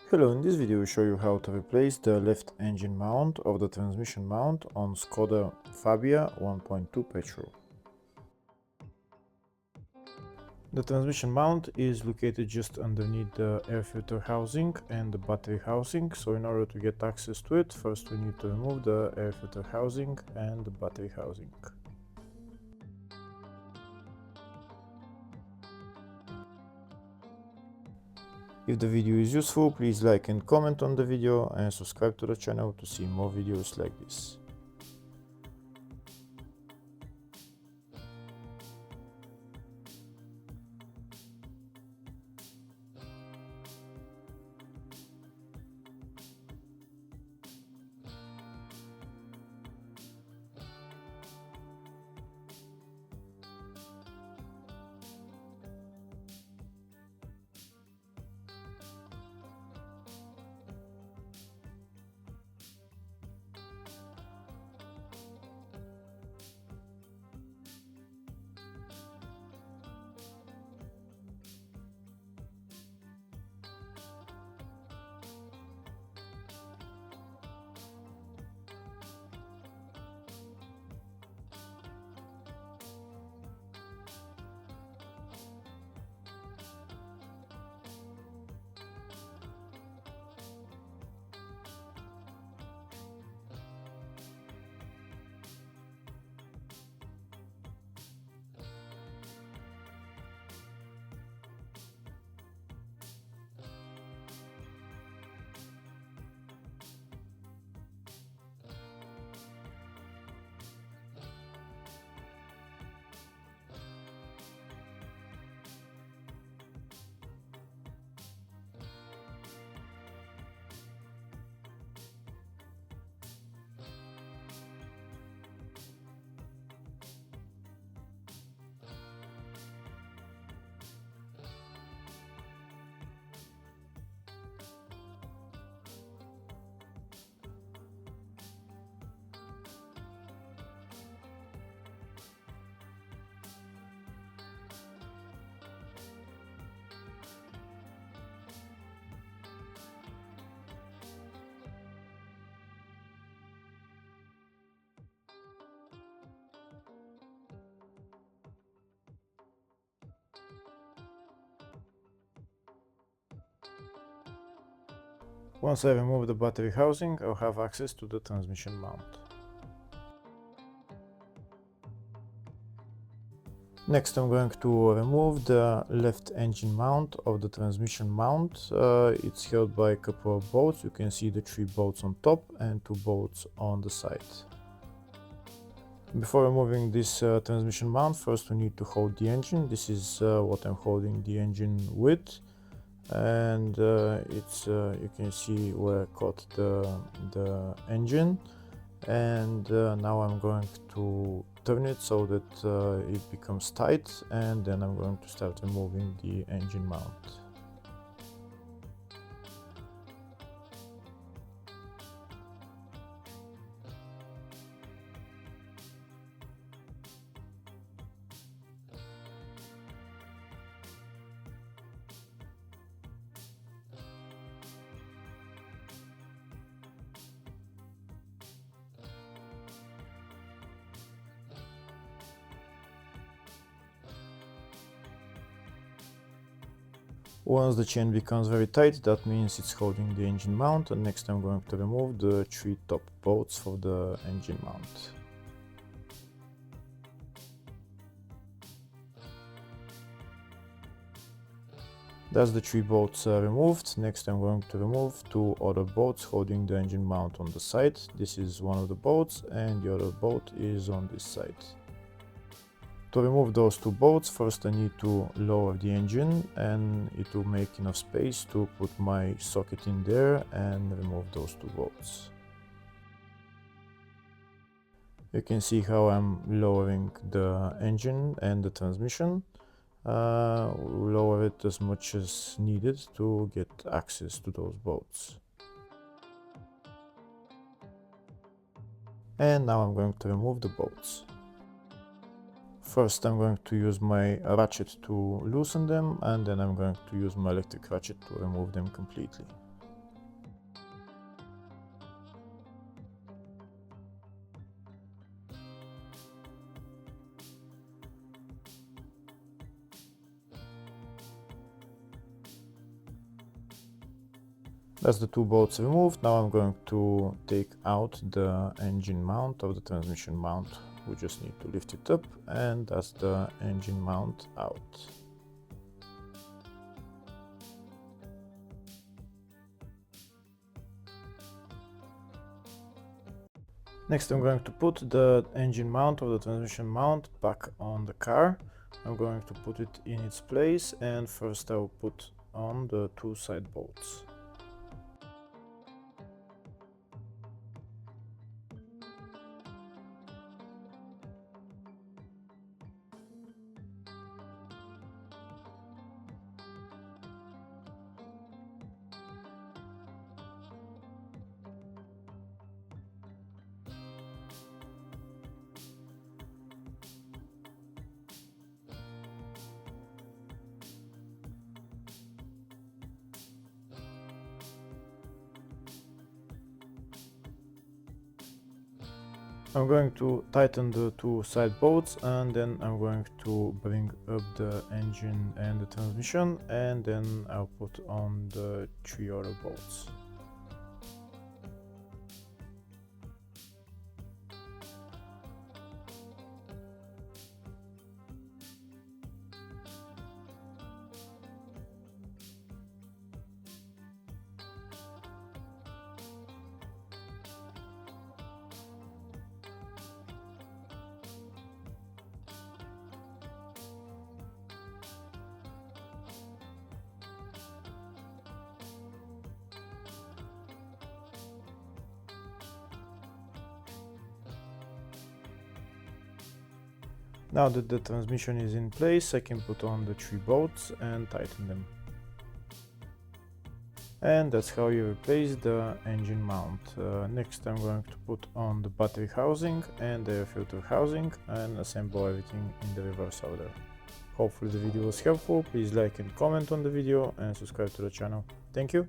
Hello, in this video we show you how to replace the left engine mount of the transmission mount on Skoda Fabia 1.2 petrol. The transmission mount is located just underneath the air filter housing and the battery housing, so in order to get access to it, first we need to remove the air filter housing and the battery housing. If the video is useful, please like and comment on the video and subscribe to the channel to see more videos like this. Once I remove the battery housing, I'll have access to the transmission mount. Next, I'm going to remove the left engine mount of the transmission mount. It's held by a couple of bolts. You can see the 3 bolts on top and 2 bolts on the side. Before removing this transmission mount, first we need to hold the engine. This is what I'm holding the engine with. And you can see where I caught the engine, and now I'm going to turn it so that it becomes tight, and then I'm going to start removing the engine mount. Once the chain becomes very tight, that means it's holding the engine mount, and next I'm going to remove the 3 top bolts for the engine mount. That's the 3 bolts removed. Next I'm going to remove 2 other bolts holding the engine mount on the side. This is one of the bolts and the other bolt is on this side. To remove those 2 bolts, first I need to lower the engine, and it will make enough space to put my socket in there and remove those 2 bolts. You can see how I'm lowering the engine and the transmission. Lower it as much as needed to get access to those bolts. And now I'm going to remove the bolts. First I'm going to use my ratchet to loosen them, and then I'm going to use my electric ratchet to remove them completely. That's the two bolts removed. Now I'm going to take out the engine mount of the transmission mount. We just need to lift it up, and that's the engine mount out. Next I'm going to put the engine mount of the transmission mount back on the car. I'm going to put it in its place, and first I'll put on the two side bolts. I'm going to tighten the two side bolts, and then I'm going to bring up the engine and the transmission, and then I'll put on the three other bolts. Now that the transmission is in place, I can put on the three bolts and tighten them. And that's how you replace the engine mount. Next I'm going to put on the battery housing and the air filter housing and assemble everything in the reverse order. Hopefully the video was helpful. Please like and comment on the video and subscribe to the channel. Thank you.